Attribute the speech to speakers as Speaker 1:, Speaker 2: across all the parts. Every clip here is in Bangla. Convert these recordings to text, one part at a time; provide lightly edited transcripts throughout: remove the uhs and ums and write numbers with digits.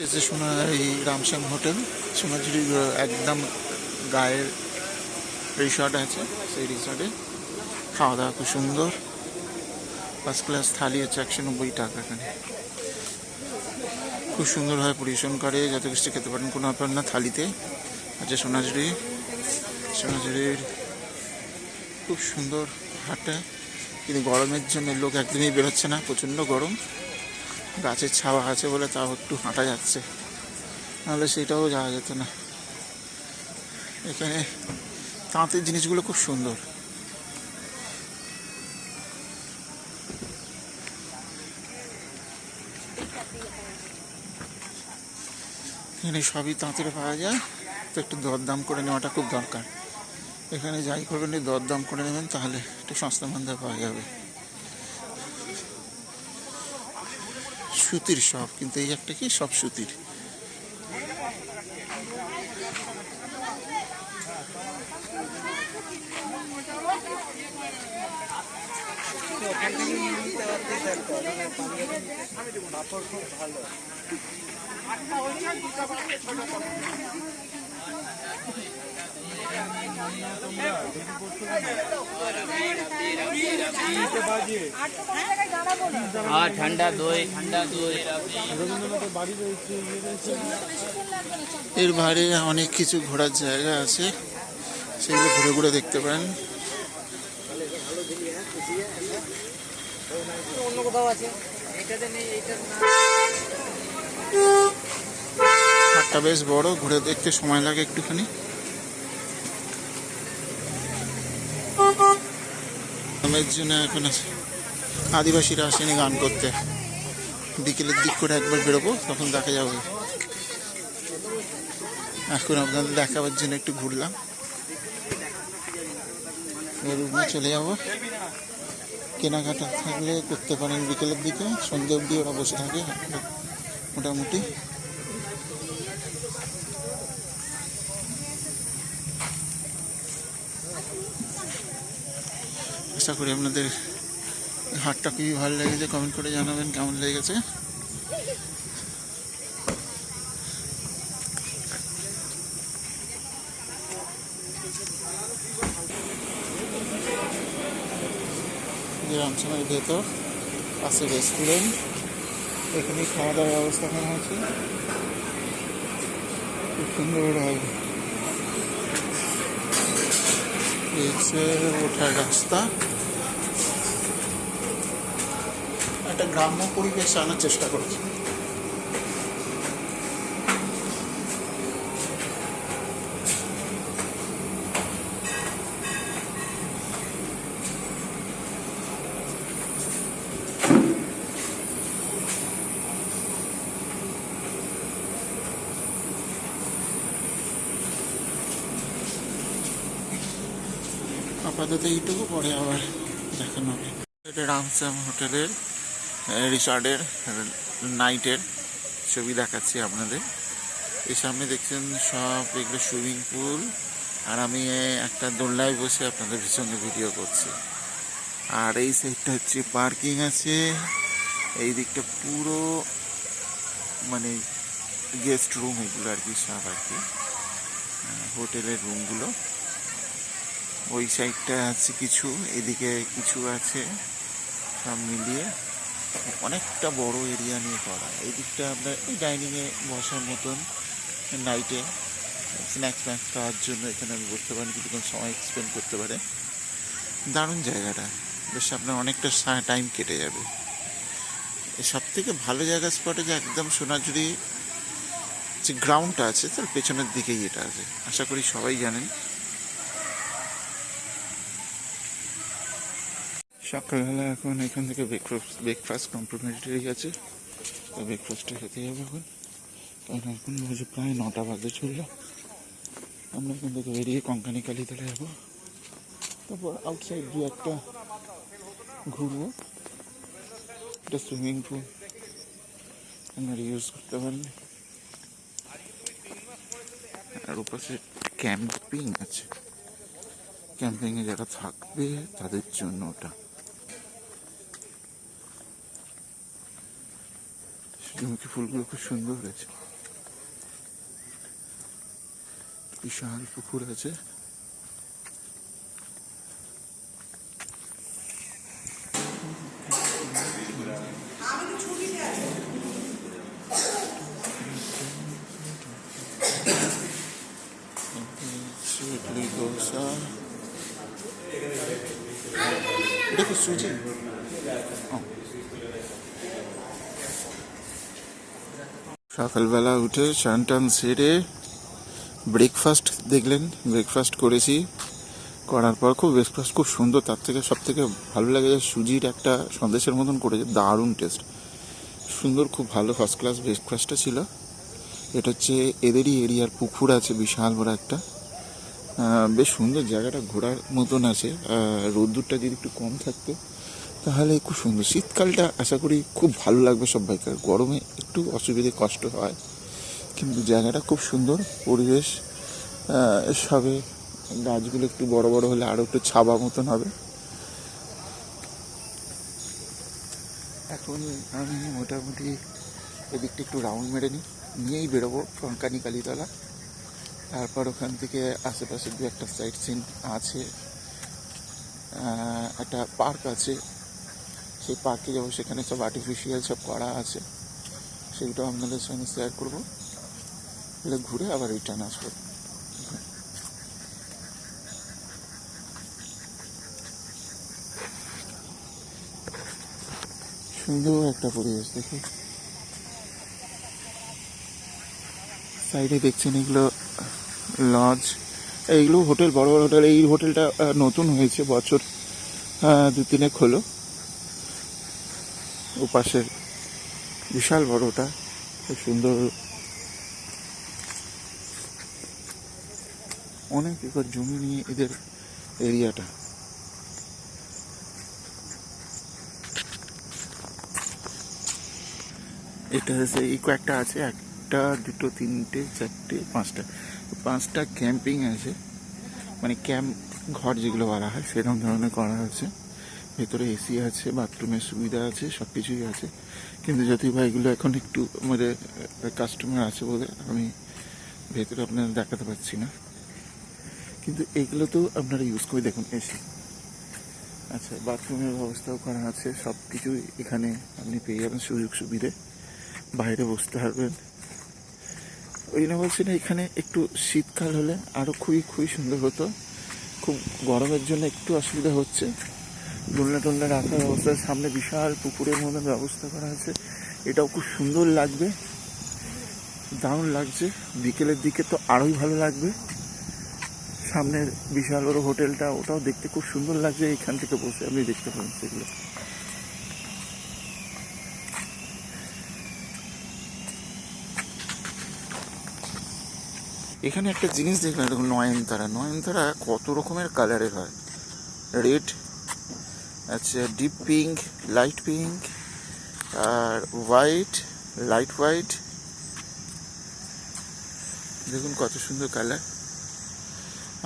Speaker 1: এসে শোনা এই রামশ্যাম হোটেল সোনাঝুরির একদম গায়ের রিসর্ট আছে, সেই রিসর্টে খাওয়া দাওয়া খুব সুন্দর। ফার্স্ট ক্লাস থালি হচ্ছে 190 টাকা। এখানে খুব সুন্দরভাবে পরিবেশন করে, যত কিছু খেতে পারেন, কোনো ব্যাপার না। থালিতে আছে সোনাঝুরির খুব সুন্দর হাটটা, কিন্তু গরমের জন্য লোক একদমই বেরোচ্ছে না, প্রচণ্ড গরম। গাছের ছাওয়া আছে বলে তাও একটু হাঁটা যাচ্ছে, নাহলে সেটাও যাওয়া যেত না। এখানে তাঁতের জিনিসগুলো খুব সুন্দর। এখানে সবই তাঁতের পাওয়া যায়, তো একটু দরদাম করে নেওয়াটা খুব দরকার। এখানে যাই করবেন দরদাম করে নেবেন, তাহলে একটু সস্তা মন্দা পাওয়া যাবে। সুতির সব, কিন্তু এই একটা কি সব সুতির।
Speaker 2: ঠান্ডা দই
Speaker 1: এর বাইরে অনেক কিছু ঘোরার জায়গা আছে, সেগুলো ঘুরে ঘুরে দেখতে পারেন।
Speaker 2: অন্য কোথাও আছে, এটাতে নেই, এইটা না।
Speaker 1: হাটটা বেশ বড়, ঘুরে দেখতে সময় লাগে একটুখানি। গানের জন্য এখন আদিবাসীরা আসেনি গান করতে। বিকেলের দিক করে একবার বেরোবো, তখন দেখা যাবে। এখন আপনাদের দেখাবার জন্য একটু ঘুরলাম, রুমে চলে যাবো। কেনাকাটা থাকলে করতে পারেন বিকেলের দিকে, সন্ধ্যে অবধি ওরা বসে থাকে মোটামুটি। আশা করি আপনাদের হাটটা খুবই ভালো লেগেছে, কমেন্ট করে জানাবেন কেমন লেগেছে। রামছামের ভেতর আছে রেস্টুরেন্ট, এখানে খাওয়া দাওয়ার ব্যবস্থা করা আছে, খুব সুন্দর হবে। ওঠার রাস্তা, একটা গ্রাম্য পরিবেশ আনার চেষ্টা করছি। আপাতত এইটুকু, পরে আবার দেখানো হবে। এটা রামশ্যাম হোটেলের রিসর্টের নাইটের ছবি দেখাচ্ছি আপনাদের। এই সামনে দেখছেন সব এগুলো সুইমিং পুল, আর আমি একটা দোলনায় বসে আপনাদের সঙ্গে ভিডিও করছি। আর এই সাইডটা হচ্ছে পার্কিং আছে, এই দিকটা পুরো মানে গেস্ট রুম, এগুলো আর কি সব আর কি হোটেলের রুমগুলো। ওই সাইডটা আছে কিছু, এদিকে কিছু আছে, সব মিলিয়ে অনেকটা বড় এরিয়া নিয়ে করা। এই দিকটা আপনার এই ডাইনিংয়ে বসার মতন, নাইটে স্ন্যাক্স খাওয়ার জন্য এখানে আমি বসতে পারেন, কিছুক্ষণ সময় স্পেন্ড করতে পারে। দারুণ জায়গাটা, বেশ আপনার অনেকটা টাইম কেটে যাবে। সব থেকে ভালো জায়গা স্পটে যে একদম সোনাঝুরি যে গ্রাউন্ডটা আছে তার পেছনের দিকেই এটা আছে, আশা করি সবাই জানেন। সকালবেলা এখন এখান থেকে ব্রেকফাস্ট কমপ্লিমেন্টারি আছে, তো ব্রেকফাস্টটা খেতে যাবে এখন। কারণ এখন বাজে প্রায় 9টা বাজে চললো। আমরা এখান থেকে বেরিয়ে কঙ্কানি কালীতলা যাবো, তারপর আউটসাইড দিয়ে একটা ঘুরবো। এটা সুইমিং পুল, আপনারা ইউজ করতে পারেন। আর ওপাশে ক্যাম্পিং আছে, ক্যাম্পিংয়ে যারা থাকবে তাদের জন্য ওটা। সূর্যমুখী ফুলগুলো খুব সুন্দর হয়েছে। বিশাল পুকুর আছে। ইডলি দোসা, এটা কি সুজি? সকালবেলা উঠে স্নান টান সেরে ব্রেকফাস্ট দেখলেন, ব্রেকফাস্ট করেছি। করার পর ব্রেকফাস্ট খুব সুন্দর। তার থেকে সব থেকে ভালো লাগে যে সুজির একটা সন্দেশের মতন করেছে, দারুণ টেস্ট, সুন্দর, খুব ভালো ফার্স্ট ক্লাস ব্রেকফাস্টটা ছিল। এটা হচ্ছে এদেরই এরিয়ার পুকুর আছে বিশাল বড় একটা, বেশ সুন্দর জায়গাটা, ঘোরার মতন আছে। রোদ্দুরটা যদি একটু কম থাকতো তাহলে খুব সুন্দর। শীতকালটা আশা করি খুব ভালো লাগবে সবাইকার, গরমে একটু অসুবিধে কষ্ট হয়, কিন্তু জায়গাটা খুব সুন্দর। পরিবেশ সবে, গাছগুলো একটু বড় বড় হলে আরও একটু ছাবা মতন হবে। এখন আমি মোটামুটি এদিকটা একটু রাউন্ড মেরে নিয়েই বেরোবো কঙ্কানি কালীতলা। তারপর ওখান থেকে আশেপাশে দু একটা সাইট সিন আছে, একটা পার্ক আছে, সেই পার্কে যাবো। সেখানে সব আর্টিফিশিয়াল সব করা আছে, সেগুলো আপনাদের সঙ্গে শেয়ার করবো। এগুলো ঘুরে আবার রিটার্ন আসবো। সুন্দর একটা পরিবেশ দেখে। সাইডে দেখছেন এগুলো লজ, এইগুলো হোটেল, বড় বড় হোটেল। এই হোটেলটা নতুন হয়েছে, বছর 2-3 হলো। ও পাশের বিশাল বড়টা, খুব সুন্দর, অনেক একর জমি নিয়ে এদের এরিয়াটা। এটা হচ্ছে এই কয়েকটা আছে, একটা দুটো তিনটে চারটে পাঁচটা ক্যাম্পিং আছে, মানে ক্যাম্প ঘর যেগুলো বলা হয় সেরকম ধরনের করা হয়েছে। ভেতরে এসি আছে, বাথরুমের সুবিধা আছে, সব কিছুই আছে। কিন্তু যদি বা এগুলো এখন একটু মানে কাস্টমার আছে বলে আমি ভেতরে আপনারা দেখাতে পারছি না, কিন্তু এগুলো তো আপনারা ইউজ করে দেখুন। এসি আচ্ছা, বাথরুমের ব্যবস্থাও করা আছে, সব কিছুই এখানে আপনি পেয়ে যাবেন সুযোগ সুবিধে। বাইরে বসতে পারবেন। ওই জন্য বলছি না, এখানে একটু শীতকাল হলে আরও খুবই সুন্দর হতো। খুব গরমের জন্য একটু অসুবিধা হচ্ছে। দোলনা টোলনা রাখার ব্যবস্থা, সামনে বিশাল পুকুরের মতন ব্যবস্থা করা আছে, এটাও খুব সুন্দর লাগবে, দারুণ লাগছে। বিকেলের দিকে তো আরোই ভালো লাগবে। সামনের বিশাল বড় হোটেলটা, ওটাও দেখতে খুব সুন্দর লাগছে। এখান থেকে বসে আপনি দেখতে পাবেন সেগুলো। এখানে একটা জিনিস দেখলাম, দেখুন নয়নতারা কত রকমের কালারের হয়। রেড, আচ্ছা ডিপ পিঙ্ক, লাইট পিঙ্ক, আর হোয়াইট, লাইট হোয়াইট, দেখুন কত সুন্দর কালার।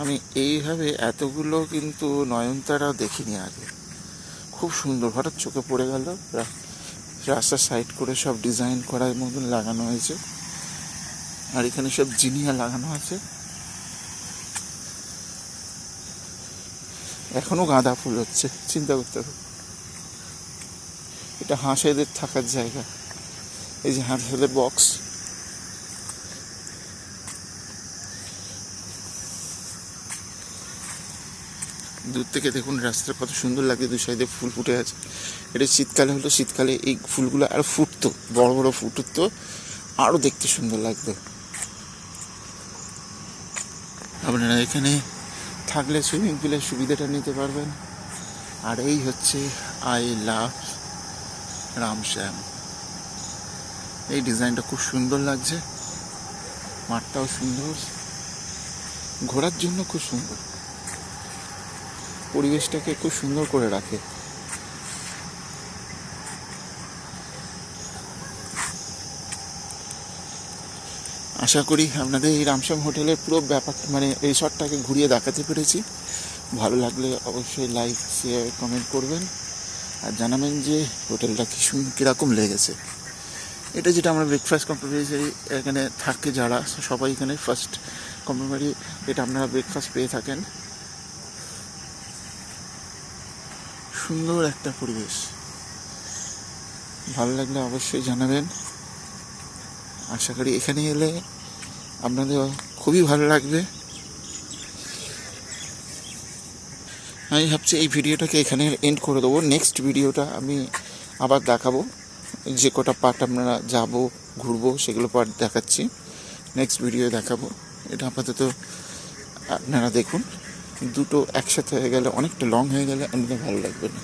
Speaker 1: আমি এইভাবে এতগুলো কিন্তু নয়নতারা দেখিনি আগে, খুব সুন্দর, হঠাৎ চোখে পড়ে গেল। রাস্তার সাইড করে সব ডিজাইন করার মতন লাগানো হয়েছে, আর এখানে সব জিনিয়া লাগানো আছে। এখনো গাঁদা ফুল হচ্ছে, চিন্তা করতে হবে। এটা হাঁসেদের থাকার জায়গা, এই যে হাঁসেদের বক্স। দূর থেকে দেখুন রাস্তা কত সুন্দর লাগে, দু সাইডে ফুল ফুটে আছে। এটা শীতকালে হলো, শীতকালে এই ফুলগুলো আরো ফুটতো, বড় বড় ফুটতো, আরো দেখতে সুন্দর লাগতো। আপনারা এখানে থাকলে সুইমিং পুলের সুবিধাটা নিতে পারবেন। আর এই হচ্ছে আই লাভ রামশ্যাম, এই ডিজাইনটা খুব সুন্দর লাগছে, মাঠটাও সুন্দর, ঘোরার জন্য খুব সুন্দর, পরিবেশটাকে খুব সুন্দর করে রাখে। আশা করি আপনাদের এই রামশ্যাম হোটেলের পুরো ব্যাপারটা, মানে রিসর্টটাকে ঘুরিয়ে দেখাতে পেরেছি। ভালো লাগলে অবশ্যই লাইক, শেয়ার, কমেন্ট করবেন, আর জানাবেন যে হোটেলটা কীরকম লেগেছে। এটা যেটা আমরা ব্রেকফাস্ট কমপ্লিমেন্টারি এখানে থাকে যারা, সবাই এখানে ফার্স্ট কমলাবাড়ি এটা আপনারা ব্রেকফাস্ট পেয়ে থাকেন। সুন্দর একটা পরিবেশ, ভালো লাগলে অবশ্যই জানাবেন। আশা করি এখানে এলে আপনাদের খুবই ভালো লাগবে। আমি ভাবছি এই ভিডিওটাকে এখানে এন্ড করে দেবো। নেক্সট ভিডিওটা আমি আবার দেখাবো, যে কটা পার্ট আপনারা যাবো ঘুরবো সেগুলো পার্ট দেখাচ্ছি, নেক্সট ভিডিও দেখাবো। এটা আপাতত আপনারা দেখুন, দুটো একসাথে হয়ে গেলে অনেকটা লং হয়ে গেলে আপনাদের ভালো লাগবে না।